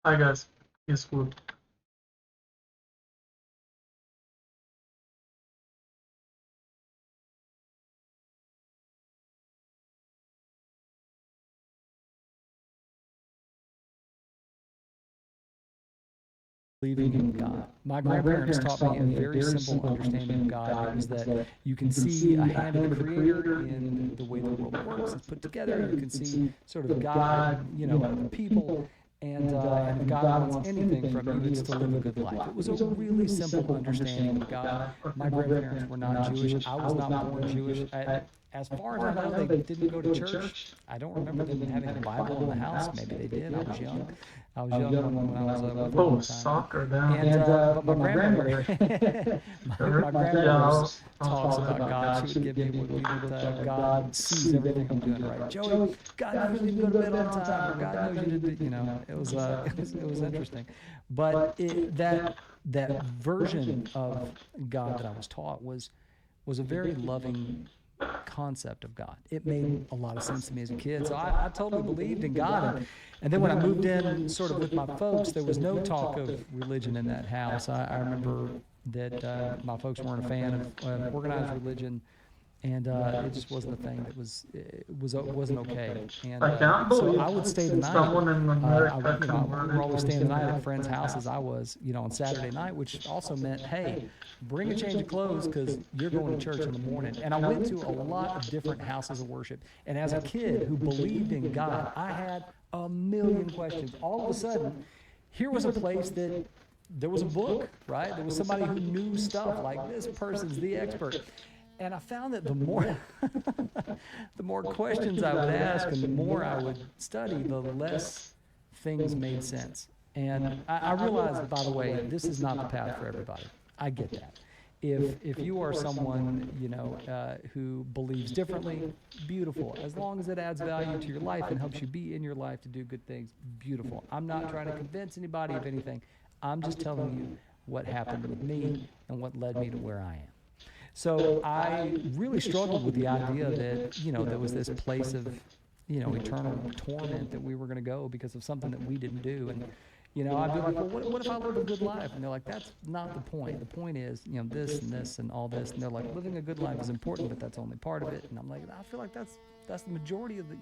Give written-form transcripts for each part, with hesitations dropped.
I guess is good. Believing in God. My grandparents taught me a very simple understanding of God, and it was that you can see a hand of the Creator in the way the world works, it's put together. You can see sort of God, in other people, and if God wants anything from you, it's to live a good life. It was a really simple understanding of God. My grandparents were not Jewish. I was not born Jewish. As far as I know, they didn't go to church. I don't remember them having a Bible in the house. Maybe they did. I was young. I was young when I was with them Oh, one time. soccer down. But my grandmother, my Yeah, grandmother I was talks talking about God. She would give me a belief that God sees everything I'm doing right. Joey, God knows you didn't go to bed on time, or God knows you didn't. It was interesting, but that version of God that I was taught was a very loving concept of God. It made a lot of sense to me as a kid. So I totally believed in God. And then when I moved in sort of with my folks, there was no talk of religion in that house. I remember that my folks weren't a fan of organized religion. And it just wasn't a thing that wasn't okay. And I can't so believe I would stay the night. someone in America We were converted always to staying the night at Islam. friends' houses. I was, on Saturday night, which also meant, hey, bring a change of clothes because you're going to church in the morning. And I went to a lot of different houses of worship. And as a kid who believed in God, I had a million questions. All of a sudden, here was a place that there was a book, right? There was somebody who knew stuff, like this person's the expert. And I found that the more the more questions I would ask and the more I would study, the less things made sense. And I realized, by the way, this is not the path for everybody. I get that. If you are someone who believes differently, beautiful. As long as it adds value to your life and helps you be in your life to do good things, beautiful. I'm not trying to convince anybody of anything. I'm just telling you what happened with me and what led me to where I am. So I really struggled with the idea that, there was this place of, eternal torment that we were going to go because of something that we didn't do. And, I'd be like, well, what if I live a good life? And they're like, that's not the point. The point is, this and this and all this. And they're like, living a good life is important, but that's only part of it. And I'm like, I feel like that's the majority of the.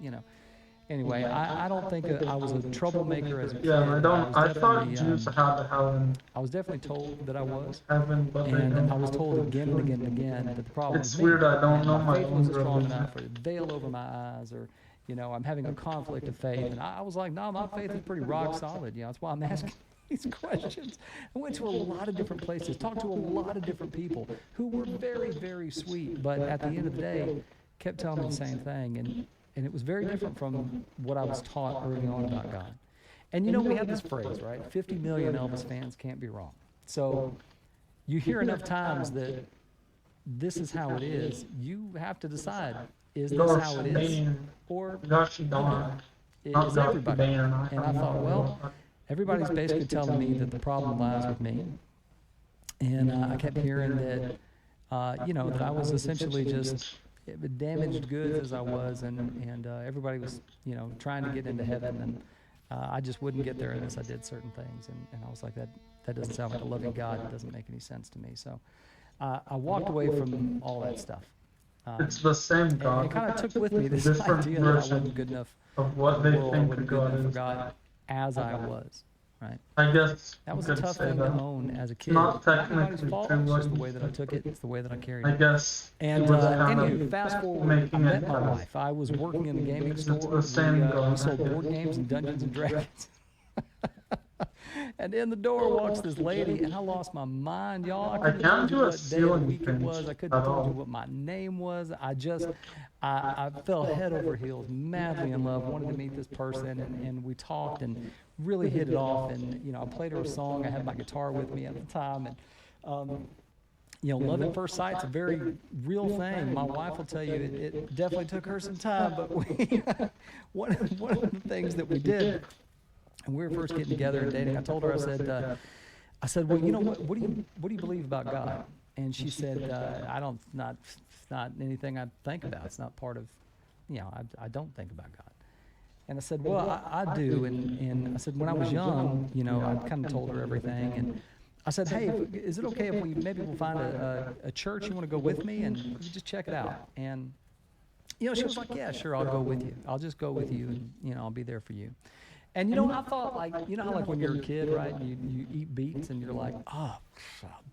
Anyway, I don't think I was a troublemaker as a kid. Yeah, I don't. I thought Jews had heaven, I was definitely told that I was. heaven, but they And I was don't. told again and again and again that the problem It's was me. weird. I don't And know my my faith own wasn't strong religion. enough, or the veil over my eyes, or, I'm having a conflict of faith. And I was like, no, my faith is pretty rock solid. That's why I'm asking these questions. I went to a lot of different places, talked to a lot of different people who were very, very sweet, but at the end of the day, kept telling me the same thing. And it was very different from what I was taught early on about God. And we have this phrase, right? 50 million Elvis fans can't be wrong. So you hear enough times that this is how it is, you have to decide, is this Gosh, how it is? Or Gosh, darn. Not is Gosh, everybody? Dan. And I thought, well, everybody's basically telling me that the problem lies with me. And I kept hearing that, that I was essentially just damaged goods as I was, and everybody was, trying to get into heaven, and I just wouldn't get there unless I did certain things. And I was like, that doesn't sound like a loving God. It doesn't make any sense to me. So I walked away from all that stuff. It's the same And God. it kind of took with me this Different idea that I version wasn't good enough of for what the they world, think wasn't a good God enough for is. God as I was, right? I guess That you was a could tough say thing to that. own as a It's kid. not Not anybody's technically fault. true It's what just the you way that I said. took it. It's the way that I carried I it. guess it And was kind anywho, of fast forward, I making met it my fast. wife. I was working in the gaming It's store. the same We God, I sold guess. board games and Dungeons and Dragons. And in the door walks this lady, and I lost my mind, y'all. I I couldn't have can't told you do a what day of the ceiling week it finish was. I at couldn't have told you all. what my name was. I fell head over heels, madly in love, wanted to meet this person, and we talked and really hit it off. And, I played her a song. I had my guitar with me at the time. And, love at first sight's a very real thing. My wife will tell you it definitely took her some time, but one of the things that we did, and we were first getting together and dating, I told her, I said, well, what do you believe about God? And she said, I don't, it's not anything I think about. It's not part of, I don't think about God. And I said, well, I do. And I said, when I was young, you know, I kind of told her everything. And I said, hey, is it okay if we'll find a church? You want to go with me? And you just check it out. And, you know, she was like, yeah, sure, I'll go with you. I'll just go with you, and, you know, I'll be there for you. And, you know, I thought, like, you know how, like, when you're a kid, right, you eat beets, and you're like, oh,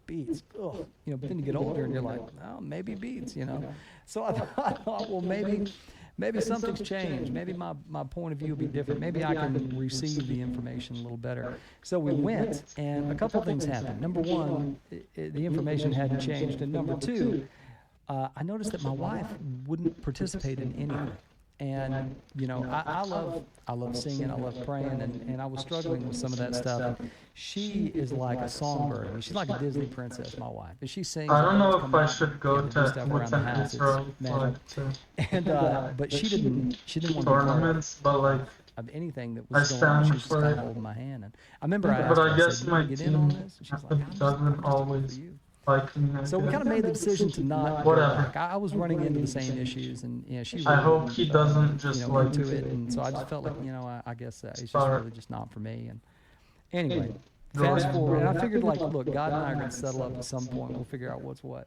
beets, ugh. You know, but then you get older, and you're like, oh, maybe beets, you know. So I thought, well, maybe something's changed. Maybe my point of view will be different. Maybe I can receive the information a little better. So we went, and a couple of things happened. Number one, the information hadn't changed. And number two, I noticed that my wife wouldn't participate in anything. And, you know, I love singing, I love praying, and I was struggling with some of that stuff. She is like a songbird. I mean, she's like a Disney princess, my wife. And she sings. I don't know if I should go to within Israel, and but she didn't want to be tournaments, but like of anything that was going on. She was just kind of holding my hand. And I remember I asked her, I said, you get in on this? And she's like, I'm doesn't always. So we kind of made the decision to not go back. I was running into the same issues, and you know, she was I hope he doesn't just you know, like into it, and so I just felt like, you know, I guess it's just really just not for me. And anyway, fast forward, and I figured, like, look, God and I are going to settle up at some point. We'll figure out what's what.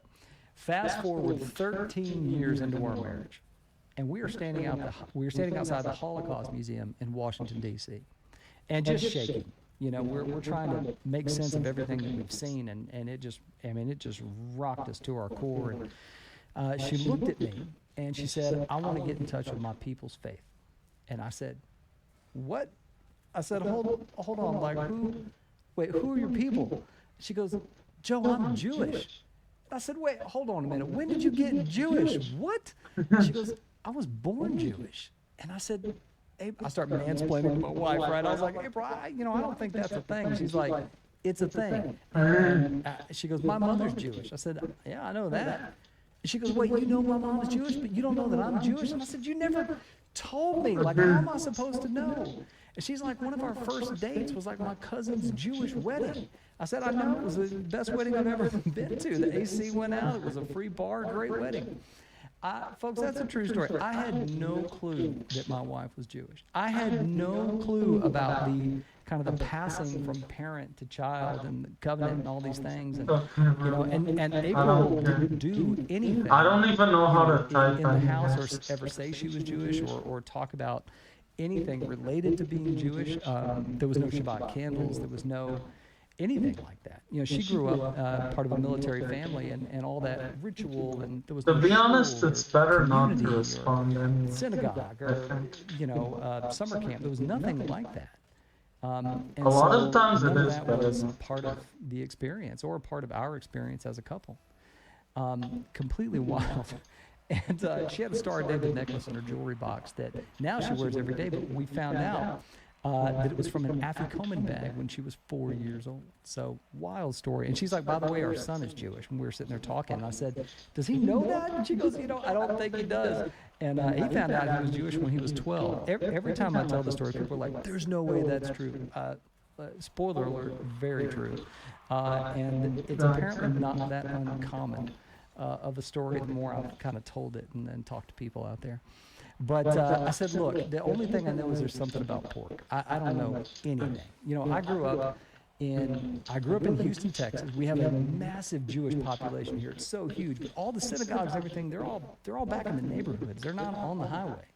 Fast forward 13 years into our marriage, and we are standing outside the Holocaust Museum in Washington, D.C., and just shaking. You know, we're trying to make sense of everything that we've seen, and it just rocked us to our core. And she looked at me, and she said, I want to get in touch with my people's faith. And I said, what? I said, hold on, like, who are your people? She goes, Joe, I'm Jewish. I said, wait, hold on a minute. When did you get Jewish? What? She goes, I was born Jewish. And I said, I start mansplaining to my wife, right? I was like, April, I don't think that's a thing. She's like, it's a thing. And she goes, my mother's Jewish. I said, yeah, I know that. She goes, wait, you know my mom is Jewish, but you don't know that I'm Jewish? And I said, you never told me. Like, how am I supposed to know? And she's like, one of our first dates was like my cousin's Jewish wedding. I said, I know, it was the best wedding I've ever been to. The AC went out, it was a free bar, great wedding. Folks, that's a true story. I had no clue that my wife was Jewish. I had no clue about the kind of the passing from parent to child and the covenant and all these things. And, you know, and April didn't do anything. I don't even know how to type in the house or ever say she was Jewish or talk about anything related to being Jewish. There was no Shabbat candles. There was no anything like that. You know, she grew up part of a military family and all that ritual, and there was to no be honest, it's better not to community or respond anyway. synagogue or, you know, summer camp. There was nothing like that. And A lot of so times it none of is that better was not. part of the experience or part of our experience as a couple. Completely wild. And she had a Star of David necklace in her jewelry box that now she wears every day, but we found out that it was from an Afikoman bag when she was 4 years old. So, wild story. And she's like, by the way, our son is Jewish. And we were sitting there talking, and I said, does he know that? And she goes, you know, I don't think he does. And he found out he was Jewish when he was 12. Every time I tell the story, people are like, there's no way that's true. Spoiler alert, very true. And it's apparently not that uncommon of a story the more I've kind of told it and then talked to people out there. But I said, look, the only thing I know is there's something about pork. I don't know anything. You know, I grew up in Houston, Texas. We have a massive Jewish population here. It's so huge. But all the synagogues, everything, they're all back in the neighborhoods. They're not on the highway.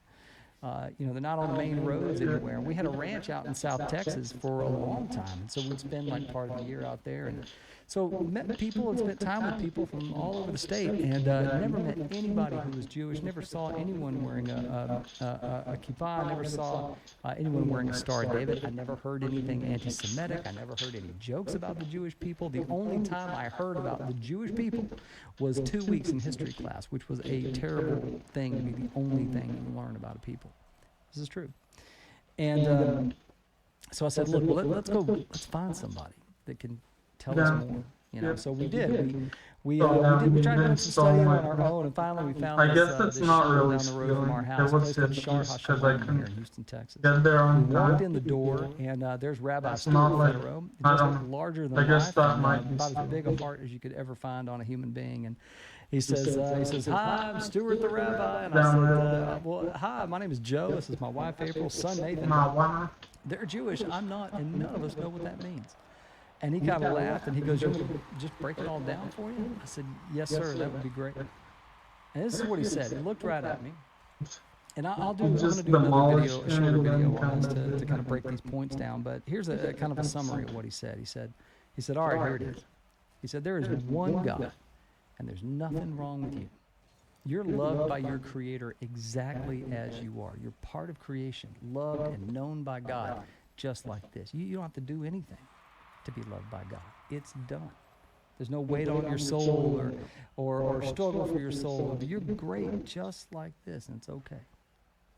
You know, they're not on the main roads anywhere. And we had a ranch out in South Texas for a long time. And so we'd spend like part of the year out there. And so met people and spent time with people from all over the state, and never met anybody who was Jewish, never saw anyone wearing a kippah, never saw anyone wearing a Star of David. I never heard anything anti-Semitic. I never heard any jokes about the Jewish people. The only time I heard about the Jewish people was 2 weeks in history class, which was a terrible thing to be the only thing you learn about a people. This is true. And so I said, look, let's find somebody that can tell us more, you know. So we did. We tried doing some studying on our own, and finally we found I guess this it's not shul really down the road from our stealing. house. It was a place called his Shar piece 'cause I HaShalom here couldn't in Houston, Texas. get there on We walked time. in the door, and there's Rabbi It's Stuart not like- Federo, I just don't- larger than I guess life, that and might be about as stealing. big a heart as you could ever find on a human being. And He says, "Hi, I'm Stuart the rabbi," and I said, "Well, hi, my name is Joe. This is my wife April, son Nathan. They're Jewish. I'm not, and none of us know what that means." And he kind of laughed, and he goes, "You want me to just break it all down for you?" I said, "Yes, sir. That would be great." And this is what he said. He looked right at me, and I'm going to do another video, a shorter video on this to kind of break these points down. But here's a kind of a summary of what he said. He said, "All right, here it is." He said, "There is one God, and there's nothing wrong with you. You're loved by your Creator exactly as you are. You're part of creation, loved and known by God, just like this. You don't have to do anything to be loved by God. It's done. There's no weight on your soul or struggle for your soul. You're great just like this, and it's okay.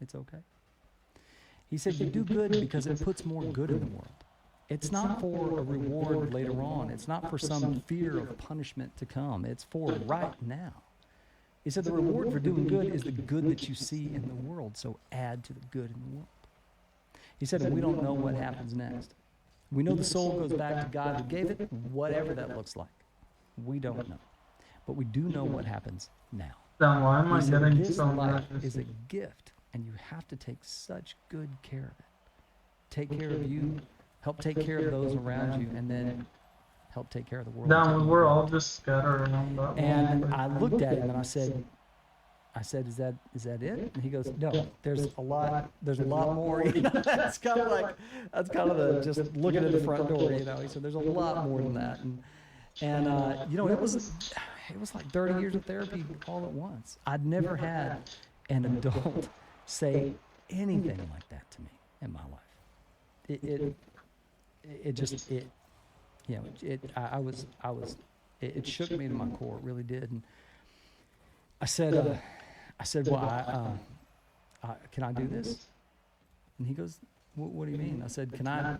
It's okay." He said, "You do good because it puts more good in the world. It's not for a reward later on. It's not for some fear of punishment to come. It's for right now." He said, "The reward for doing good is the good that you see in the world, so add to the good in the world." He said, "And we don't know what happens next. We know the soul goes back to God who gave it, whatever that looks like. We don't know. But we do know what happens now." Then why am I He said, getting "This so life nervous? is a gift, and you have to take such good care of it. Take care of you, help take care of those around you, and then help take care of the world." Then we're all just scattered around that And one I place. looked at him and I said, "Is that it?" And he goes, "No, there's a lot more." You know, that's kind of the just looking at the front door. You know, he said, "There's a lot more than that." And you know, it was like 30 years of therapy all at once. I'd never had an adult say anything like that to me in my life. It shook me to my core. It really did. And I said, "Well, can I do this?" And he goes, "What do you mean?" I said, "Can I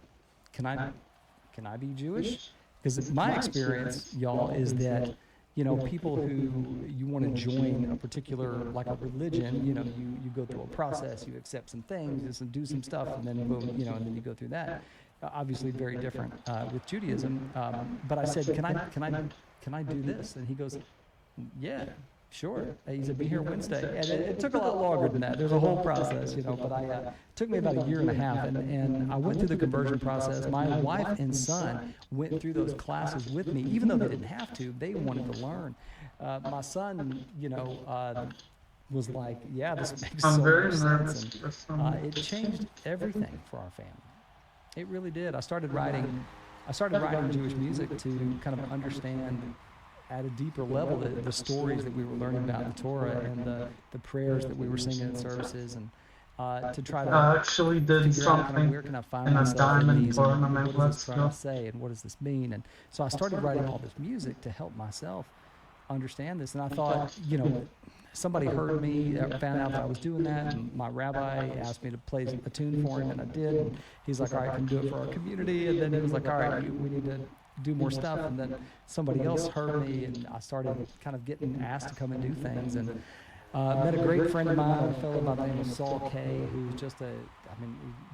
be Jewish?" Because my experience, y'all, is that, you know, people who you want to join a particular, like a religion, you know, you go through a process, you accept some things, and do some stuff, and then boom, you know, and then you go through that. Obviously, very different with Judaism. But I said, "Can I do this?" And he goes, "Yeah, sure." He said, "Be here Wednesday." And it took a lot longer than that. There's a whole process, you know, but it took me about a year and a half. And I went through the conversion process. My wife and son went through those classes with me, even though they didn't have to. They wanted to learn. My son, you know, was like, "Yeah, this makes so I'm very much nervous sense." for some. And it changed everything for our family. It really did. I started writing Jewish music to kind of understand at a deeper level the stories that we were learning about the Torah and the prayers that we were singing in services, and to try to I actually did figure out kind of something where can I find in a myself in diamond these, and tournament. what is Let's this trying go. to say, and what does this mean? And so I started writing all this music to help myself understand this. And I thought, you know, somebody heard me, found out that I was doing that, and my rabbi asked me to play a tune for him, and I did. And he's like, "All right, can you do it for our community?" And then he was like, "All right, we need to do more stuff." And then somebody else heard me, and I started kind of getting asked to come and do things. And met a great friend of mine, a fellow by the name of Saul Kay, who's just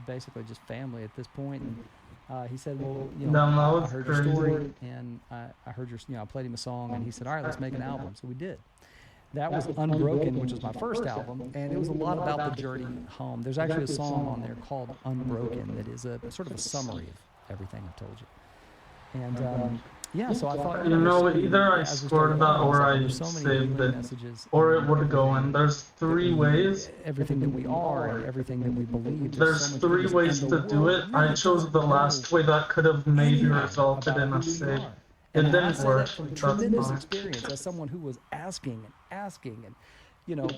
basically just family at this point. And he said, "Well, you know, I heard your story, and I heard I played him a song, and he said, 'All right, let's make an album.' So we did. That was Unbroken, which was my first album, and it was a lot about the journey home. There's actually a song on there called Unbroken that is a sort of a summary of everything I've told you. And yeah, so I thought, You know, there's so either many- I as we scored started that talking, or I there's so many saved healing it, messages or in it would go everything in. There's that three we- ways. Everything that we are and everything that we believe. There's so much three goodness, ways and to the do world it. I really chose doesn't the know last way that could have maybe anything resulted about in a who we save. are. It And I didn't say work. that from That's tremendous fine. experience as someone who was asking and, you know,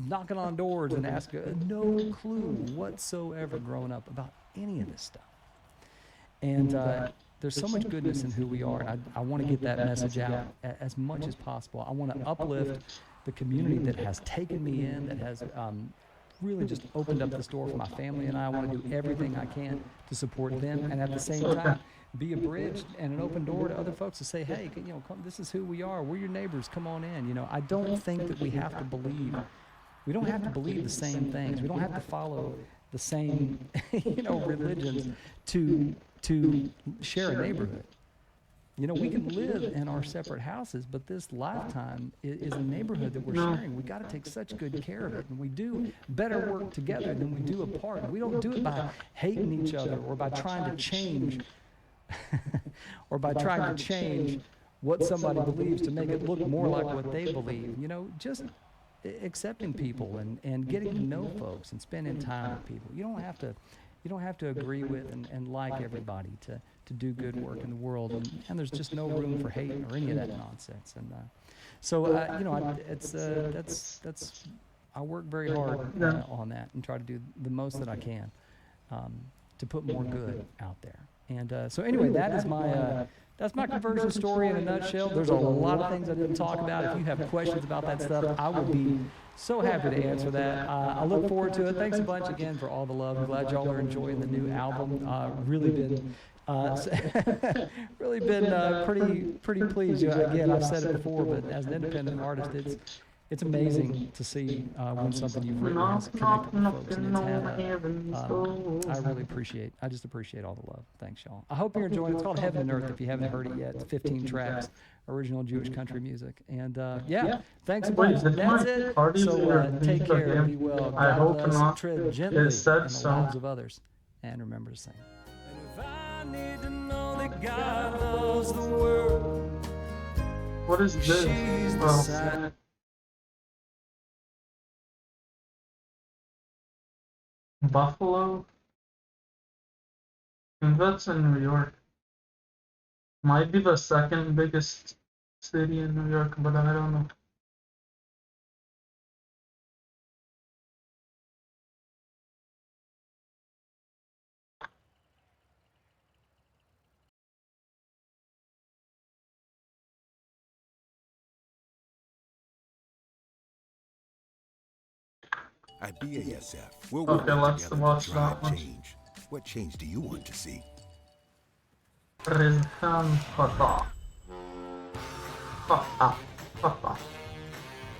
knocking on doors and asking, no clue whatsoever growing up about any of this stuff. And there's so much goodness in who we are, and I want to get that message out as much as possible. I want to uplift the community that has taken me in, that has really just opened up this door for my family and I want to do everything I can to support them, and at the same time be a bridge and an open door to other folks to say, hey, you know, come, this is who we are. We're your neighbors. Come on in. You know, I don't think that we have to believe. We don't have to believe the same things. We don't have to follow the same, you know, religions to share a neighborhood. You know, we can live in our separate houses, but this lifetime is a neighborhood that we're sharing. We got to take such good care of it, and we do better work together than we do apart. We don't do it by hating each other or by trying to change what somebody believes to make it look more like what they believe. You know, just accepting people and getting to know folks and spending time with people. You don't have to agree with and like everybody to do good work in the world, and there's just no room for hate or any of that nonsense. And you know, that's I work very hard on that and try to do the most that I can to put more good out there. And so anyway, that's my conversion story in a nutshell. There's a lot of things I didn't talk about. If you have questions about that stuff, I would be so happy to answer that. I look forward to it. Thanks a bunch again for all the love. I'm glad y'all are enjoying the new album. Really been pretty pleased. You know, again, I've said it before, but as an independent artist, it's amazing to see when something you've written has connected with folks, and it's had I just appreciate all the love. Thanks, y'all. I hope you're enjoying it. It's called Heaven and Earth if you haven't heard it yet. It's 15 tracks, original Jewish country music. And yeah, thanks a bunch. That's it. So take care, be well. God bless, tread gently in the lives of others, and remember to sing. Need to know that God loves the world. What is this? Oh. Buffalo? I think that's in New York. Might be the second biggest city in New York, but I don't know. At BASF, we're Okay, working let's together watch to that drive one. change. What change do you want to see? Rizkan Fatah. Fatah.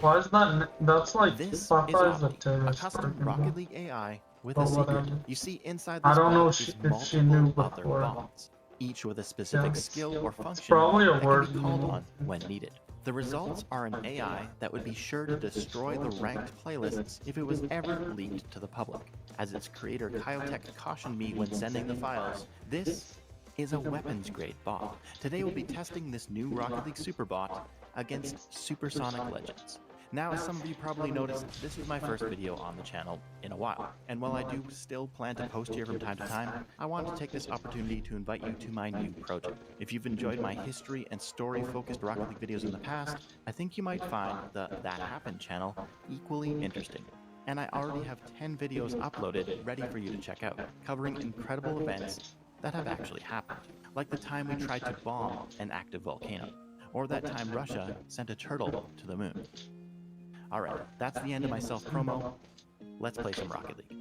Why is that? That's like This Fatah is is a Opti, a terrorist. custom program. Rocket League AI with Or a secret. whatever. You see, inside I this don't know bot if is she knew multiple other before. bots, each with a specific Yeah. skill or It's function probably a that word can be called meaning. on when needed. The results are an AI that would be sure to destroy the ranked playlists if it was ever leaked to the public. As its creator Kyotech cautioned me when sending the files, this is a weapons-grade bot. Today we'll be testing this new Rocket League Superbot against Supersonic Legends. Now, as some of you probably noticed, this is my first video on the channel in a while, and while I do still plan to post here from time to time, I wanted to take this opportunity to invite you to my new project. If you've enjoyed my history and story-focused Rocket League videos in the past, I think you might find the That Happened channel equally interesting. And I already have 10 videos uploaded ready for you to check out, covering incredible events that have actually happened, like the time we tried to bomb an active volcano, or that time Russia sent a turtle to the moon. Alright, that's the end of my self-promo. Let's play some Rocket League.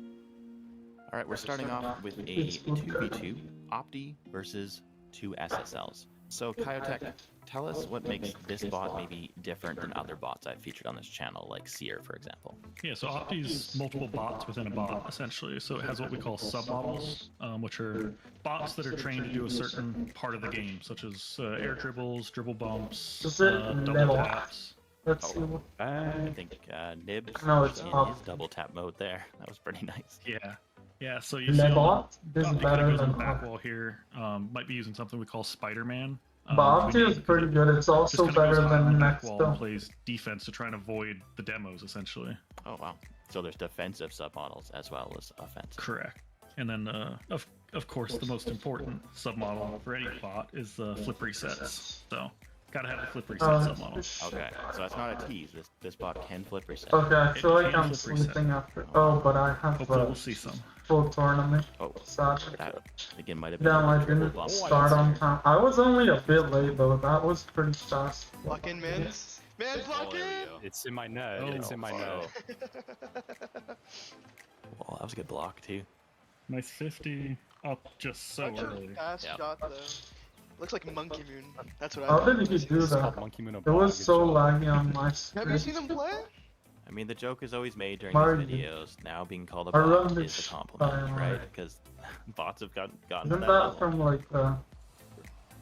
Alright, we're starting off with a 2v2, Opti versus 2 SSLs. So, Kyotech, tell us what makes this bot maybe different than other bots I've featured on this channel, like Seer, for example. Yeah, so Opti's multiple bots within a bot, essentially. So it has what we call submodels, which are bots that are trained to do a certain part of the game, such as air dribbles, dribble bumps, Is it double middle? taps. Let's see. What, I think Nibs No, it's in up. his double tap mode there. That was pretty nice. Yeah, so you see on Lebot? the This is Opti better goes on than the back up. wall here. Might be using something we call Spider-Man. But Opti is pretty good. It's also Just kinda goes better out on than the back wall and Nextel. plays defense to try and avoid the demos, essentially. Oh wow. So there's defensive submodels as well as offensive. Correct. And then, of course, the most important submodel for any bot is the flip resets. So, gotta have the flip reset submodel. Okay, so that's not a tease. This bot can flip reset. Okay, I feel like It I'm can flip reset. sleeping after. Oh, but I have Hopefully a we'll see some. full tournament. Oh, Saturday. that again might have been Damn, I a triple didn't bump. start on time. I was only a bit late though. That was pretty fast. Block in, man. Man, block in! It's in my net. Oh, It's in my net. Well, that was a good block too. Nice 50 up just so Such a early. fast Yep. shot, though. Looks like Monkey Moon. That's what I How thought. did he do It's called that? Monkey Moon It was so laggy on my Have you screen. seen him play? I mean, the joke is always made during Mario. these videos. Now being called a I bot run is this a compliment, by right? Because bots have gotten to Isn't that that level. from like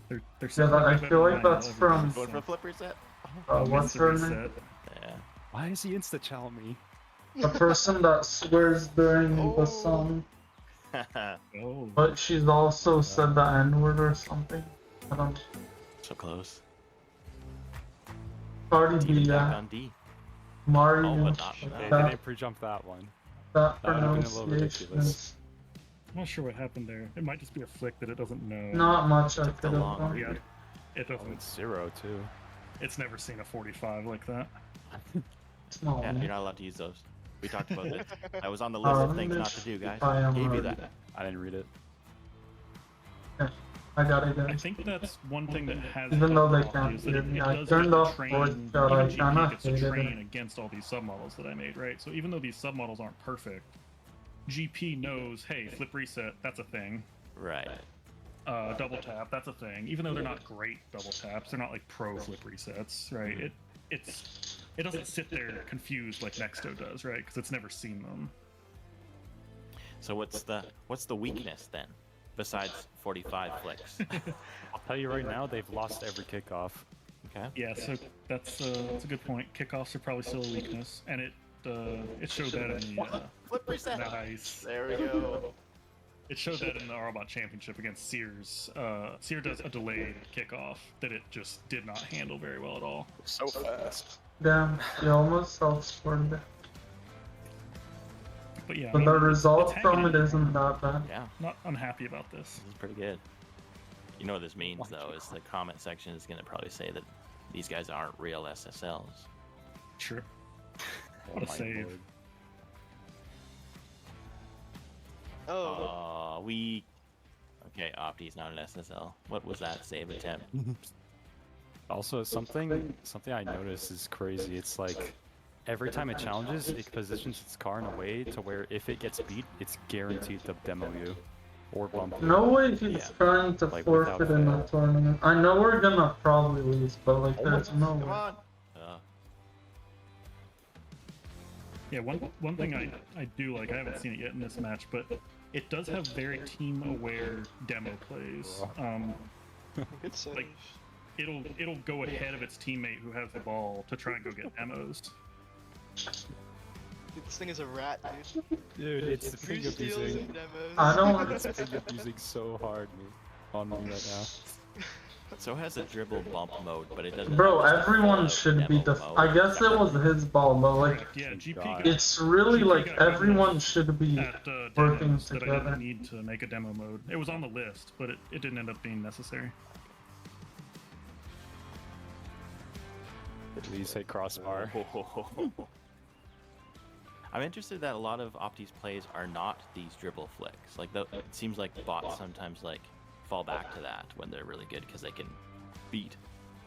They're Yeah, that, I feel like that's from Going for a flip reset? what's her name? Yeah. Why is he insta challenge me? The person that swears during the Oh. song, Oh. but she's also said the N-word or something. I don't. So close. Cardi B, Team back yeah. on D. Mario, Oh, but not They that. didn't pre-jump that one. that That would've been a little pronunciation ridiculous. is I'm not sure what happened there. It might just be a flick that it doesn't know. not much I Took the could have long done. Yeah. It Oh, doesn't. it's 0 too. It's never seen a 45 like that. Small. Yeah, you're not allowed to use those. We talked about this. That was on the list of things not to do, guys. I am Gave you ready. that. I didn't read it. I got it, I guys. think that's one thing that has. Even though they helped can't is that hear it- me, it I does turned get to off train- voice chat, even I GP kinda gets to hated train it. against all these submodels that I made, right? So even though these submodels aren't perfect, GP knows, hey, flip reset, that's a thing. Right. Double tap, that's a thing. Even though they're not great double taps, they're not like pro flip resets, right? It doesn't sit there confused like Nexto does, right? Because it's never seen them. So what's the weakness then? Besides 45 flicks. I'll tell you right now, they've lost every kickoff. Okay. Yeah, so that's a good point. Kickoffs are probably still a weakness, and it showed that in the Flip reset. nice. There we go. It showed that in the Arbot Championship against Sears. Sears does a delayed kickoff that it just did not handle very well at all. So fast. Damn, you almost self-scored it. But yeah, I But mean, the it's result hanging from in it there. isn't that bad. Yeah, Not unhappy about this. this is pretty good. You know what this means though, is the comment section is gonna probably say that these guys aren't real SSLs. Sure. Oh What a my save. lord. Oh, Okay, Opti's not an SSL. What was that save attempt? Also, something I noticed is crazy. It's like every time it challenges, it positions its car in a way to where if it gets beat, it's guaranteed to demo you or bump you. No way he's Yeah. trying to Like, forfeit without in fail. the tournament. I know we're gonna probably lose, but like there's no Come way. on. Yeah, one thing I do like, I haven't seen it yet in this match, but it does have very team-aware demo plays. good save. like, It'll go ahead of its teammate who has the ball to try and go get demos. This thing is a rat, dude. Dude, it's the Three finger steals abusing. and demos. I don't. It's finger abusing so hard on me right now. So it has a dribble bump mode, but it doesn't. Bro, have just a everyone full-out should be demo mode. I guess it was his ball, but like Yeah, GP God. got it's really GP like got good everyone enough should be at working demos that I together. didn't need to make a demo mode. It was on the list, but it didn't end up being necessary. Please hit crossbar. I'm interested that a lot of Opti's plays are not these dribble flicks. Like, it seems like bots sometimes like fall back to that when they're really good because they can beat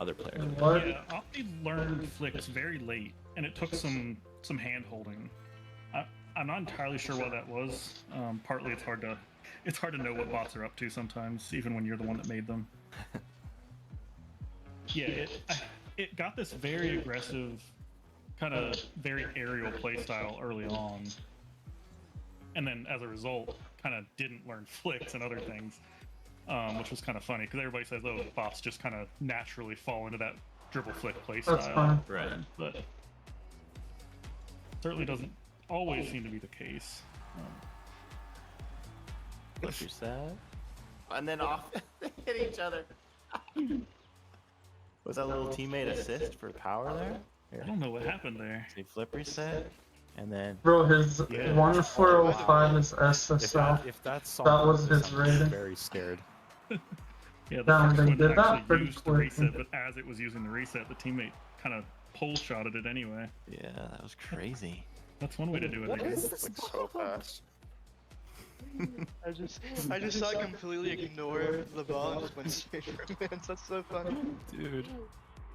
other players. with it. What? Yeah, Opti learned flicks very late, and it took some hand holding. I'm not entirely sure why that was. Partly it's hard to know what bots are up to sometimes, even when you're the one that made them. Yeah, it got this very aggressive, kind of very aerial playstyle early on, and then as a result, kind of didn't learn flicks and other things, which was kind of funny because everybody says, "Oh, bots just kind of naturally fall into that dribble flick playstyle." That's fine. Right. But certainly doesn't always seem to be the case. Flip reset. And then off. They hit each other. Was that a little teammate assist for power there? I don't know what happened there. See, flip reset, and then Bro, his Yeah. 1405 is SSL. If that song That was this, his I'm rating. very scared. Yeah, the Damn, first they one did that actually pretty used the quick. reset, but as it was using the reset, the teammate kind of pole shotted it anyway. yeah, that was crazy. That's one way to do it, I guess. so fast? I just saw it completely ignore the ball and just went straight for him. That's so funny. Dude.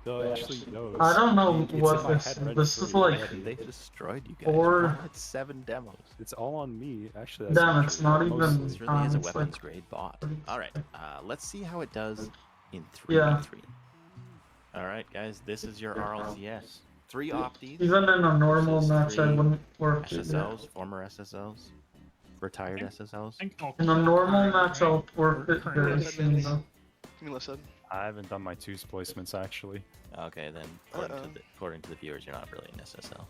No, actually, no. I don't know It's in what my this head is. ready This for is you. like They destroyed you guys. Or- One had 7 demos. It's all on me. Actually, Damn, not it's true. not Most- even- This really is a it's like- weapons grade bot. All right, let's see how it does in 3v3. Yeah. All right, guys, this is your RLCS. 3 Optis. even in a normal versus match, I 3 wouldn't work it. Yeah. SSLs, former SSLs, retired SSLs. I think I'll In a normal current, match, right? I'll work Or it current very SSL. soon though. Melissa. I haven't done my 2's placements actually. Okay, then according to the viewers, you're not really an SSL.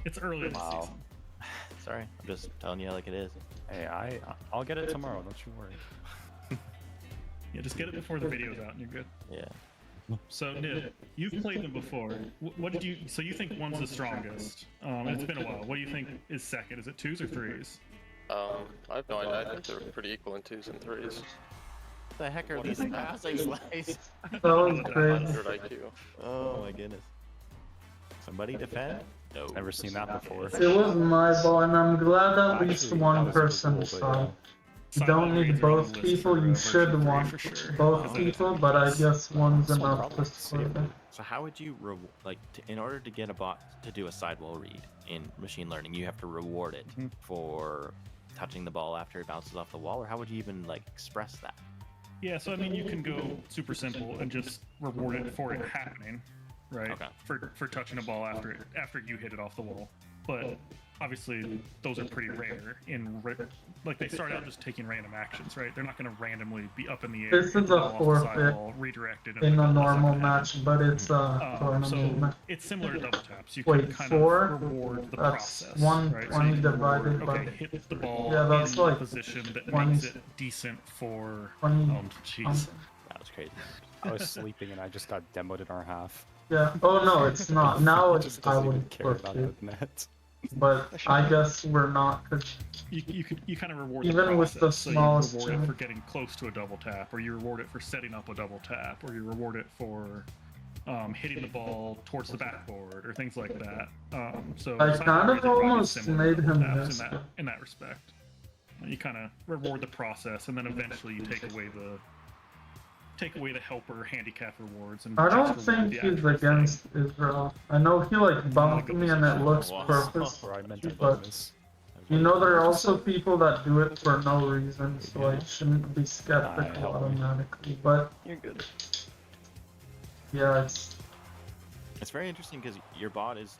It's early in the Wow. season. Sorry, I'm just telling you like it is. Hey, I'll get it tomorrow. Don't you worry. Yeah, just get it before the video's out and you're good. Yeah. So, Nib, you've played them before. What did you? So you think one's the strongest? It's been a while. What do you think is second? Is it 2s or 3s? I have no idea. I think they're pretty equal in 2s and 3s. What the heck are these passing slides? That was great. 100 IQ. Oh my goodness. Somebody defend? No. Never seen that before. It was my ball, and I'm glad at least Actually, one that was person cool, but saw. yeah. You don't need both people, you should want both people, but I guess one's enough to split it. So how would you in order to get a bot to do a sidewall read in machine learning, you have to reward it for touching the ball after it bounces off the wall, or how would you even express that? Yeah, so I mean, you can go super simple and just reward it for it happening, right? Okay. For touching a ball after you hit it off the wall. But obviously, those are pretty rare. They start out just taking random actions, right? They're not going to randomly be up in the air. This hit is the a ball off the forfeit sidewall, redirected and in the a ball normal second match, but it's a So tournament match. it's similar to double taps. You Wait, can kind 4? of reward the That's process. 120 right? So you can divided reward, by... okay, hit the ball Yeah, that's in a like position that 20 makes it decent for. 20 Jeez. That was crazy. I was sleeping and I just got demoed in our half. Yeah. Oh no, it's not. Now it's Just I doesn't even would care about forfeit, the net. but I guess we're not. Cause You kind of reward Even the with the process. smallest So you reward it chunk. for getting close to a double tap, or you reward it for setting up a double tap, or you reward it for hitting the ball towards the backboard, or things like that. So I sidewall kind of reads are probably almost similar made to double him taps miss it. in that respect. You kind of reward the process, and then eventually you take away the helper handicap rewards. And I just don't reward think the he's actual thing. against Israel. I know he bumped me and it looks Wow. purpose, Or I meant to but bonus. you know there are also people that do it for no reason, so I shouldn't be skeptical help me. automatically. But You're good. yeah, it's It's very interesting because your bot is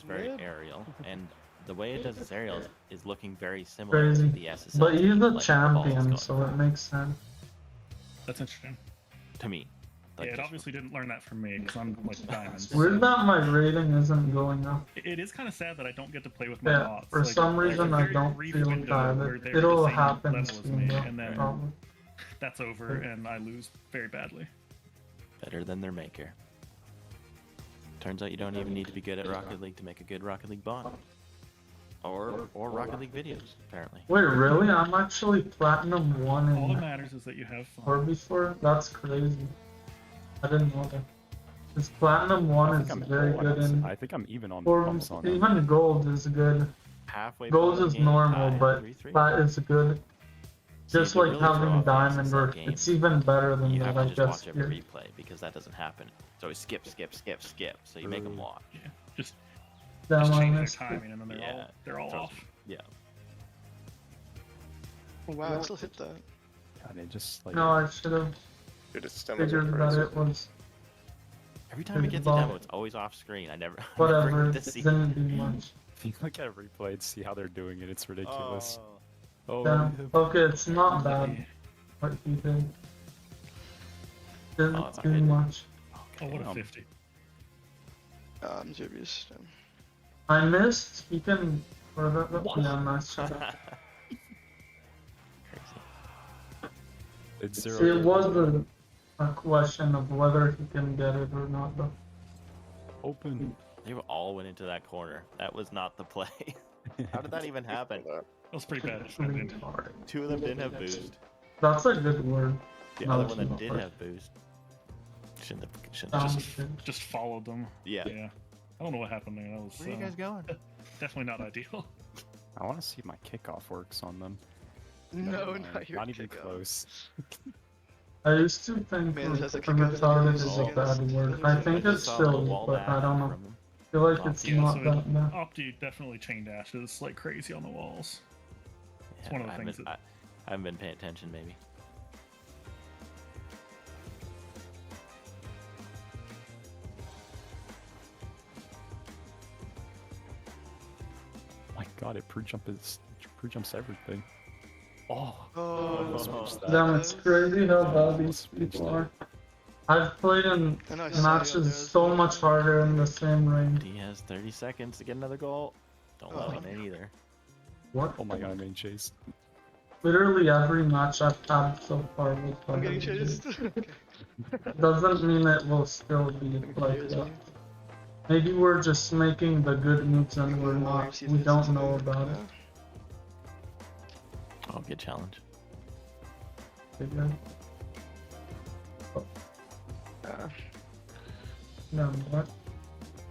very aerial, and the way it does its aerials is looking very similar crazy. to the SSL. But he's team, a like, the ball's champion, going so it makes sense. That's interesting. to me. Yeah, it just- obviously didn't learn that from me because I'm diamonds. Weird that my rating isn't going up. It is kind of sad that I don't get to play with my Yeah, bots. for some there's a reason I very don't brief feel window bad. where they're It'll the same happen level as soon, me, though, and then probably. that's over, and I lose very badly. better than their maker. Turns out you don't even need to be good at Rocket League to make a good Rocket League bot. Or Rocket League videos, apparently. Wait, really? I'm actually platinum 1 All that in matters is that you have fun. or before? That's crazy. I didn't know that. This platinum 1 I is think I'm very equal good on- in. I think I'm even on Or bumps on them. even gold is good. Halfway Gold through is the game, normal, tied but 3-3. plat is good. So Just you like really throw having off the diamond, SSL or game. it's even better than You that, have I to just guess. watch every here. replay because that doesn't happen. So it's skip, skip, skip, skip. So you make them watch. Yeah, just Damn, I change their missed it. timing, and then they're all Throws- off. Yeah. Oh, wow, I still hit that. And it just like No, I should have Dude, its demos are figured that crazy. it was Every time it Good gets a ball. demo, it's always off screen. I never whatever. get It to see. didn't do much. if you look at a replay and see how they're doing it, it's ridiculous. Oh. Oh, Damn. Okay, it's not bad what he did. Didn't Oh, do I- much. Oh, what a Um, 50. I'm serious. I missed. He can. Yeah, nice shot. Crazy. it's See, 0. it was a question of whether he can get it or not, though. Open. They all went into that corner. That was not the play. How did that even happen? That was pretty bad It's really defending. hard. Two of them didn't have boost. That's a good word. The No, other it's one that not did hard. have boost. Shouldn't have. Sounds good. Just followed them. Yeah. Yeah. I don't know what happened there. That was Where are you guys going? definitely not ideal. I want to see if my kickoff works on them. No, Never mind, not your not even kickoff. close. I used to think Man, that's a retarded is a kick bad word. I think it's silly, but I don't know. I feel like it's Yeah, not so that bad. Opti definitely chain dashes like crazy on the walls. It's one of the things that- I haven't been paying attention, maybe. My God, it pre jumps everything. Oh, Smooch that. Damn, it's crazy how bad these Smooch people that. are. I've played in I know I saw you out matches there, so that's much harder in the same range. He has 30 seconds to get another goal. Don't let him in either. What? Oh my god, I'm being chased. Literally every match I've had so far was I'm harder. getting chased. Doesn't mean it will still be like Here's that. me. Maybe we're just making the good moves and we're not. We don't know about it. Oh, good challenge. Yeah. No, what?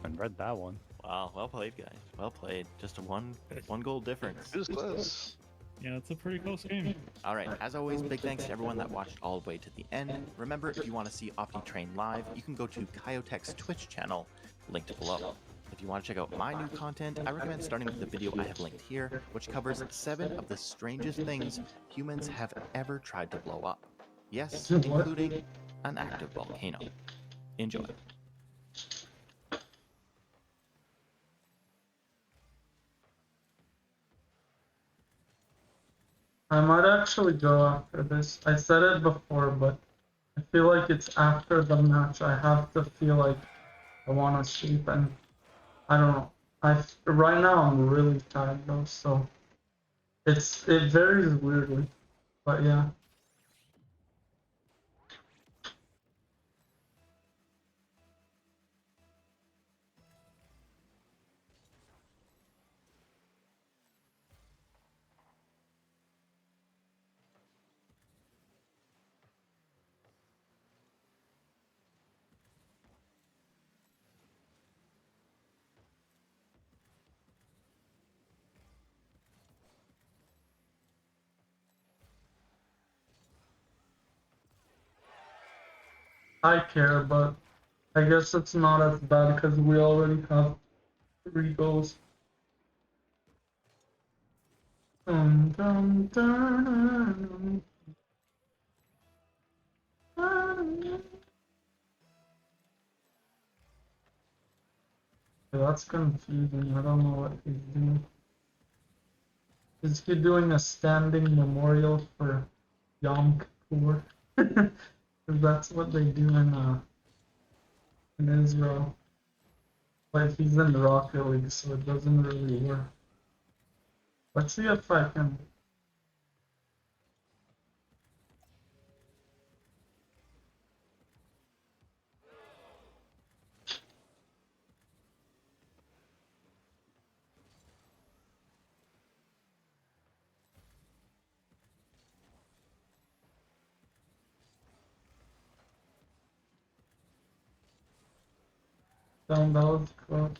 I read that one. Wow, well played, guys. Well played. Just a one goal difference. It was close. Yeah, it's a pretty close game. All right, as always, big thanks to everyone that watched all the way to the end. Remember, if you want to see OptiTrain live, you can go to Kyotech's Twitch channel, linked below. If you want to check out my new content, I recommend starting with the video I have linked here, which covers 7 of the strangest things humans have ever tried to blow up. Yes, What? including an active volcano. Enjoy. I might actually go after this. I said it before, but I feel like it's after the match. I have to feel like I want to sleep, and I don't know. Right now I'm really tired though, so it varies weirdly, but yeah. I care, but I guess it's not as bad because we already have 3 goals. Dun, dun, dun, dun. That's confusing. I don't know what he's doing. Is he doing a standing memorial for Yom Kippur? 'Cause that's what they do in Israel. But he's in Rocket League, so it doesn't really work. Let's see if I can. That was close.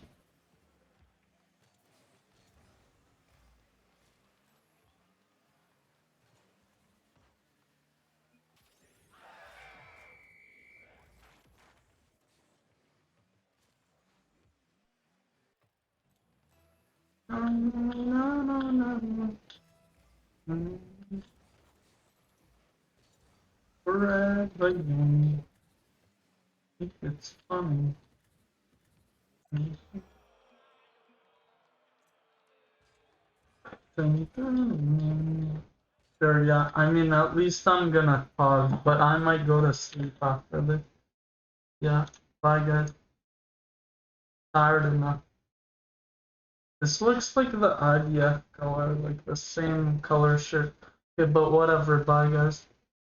Forever young. I think it's funny. Sure, yeah. I mean, at least I'm gonna pause, but I might go to sleep after this. Yeah. Bye, guys. Tired enough. This looks like the IDF color, like the same color shirt. Okay, but whatever. Bye, guys.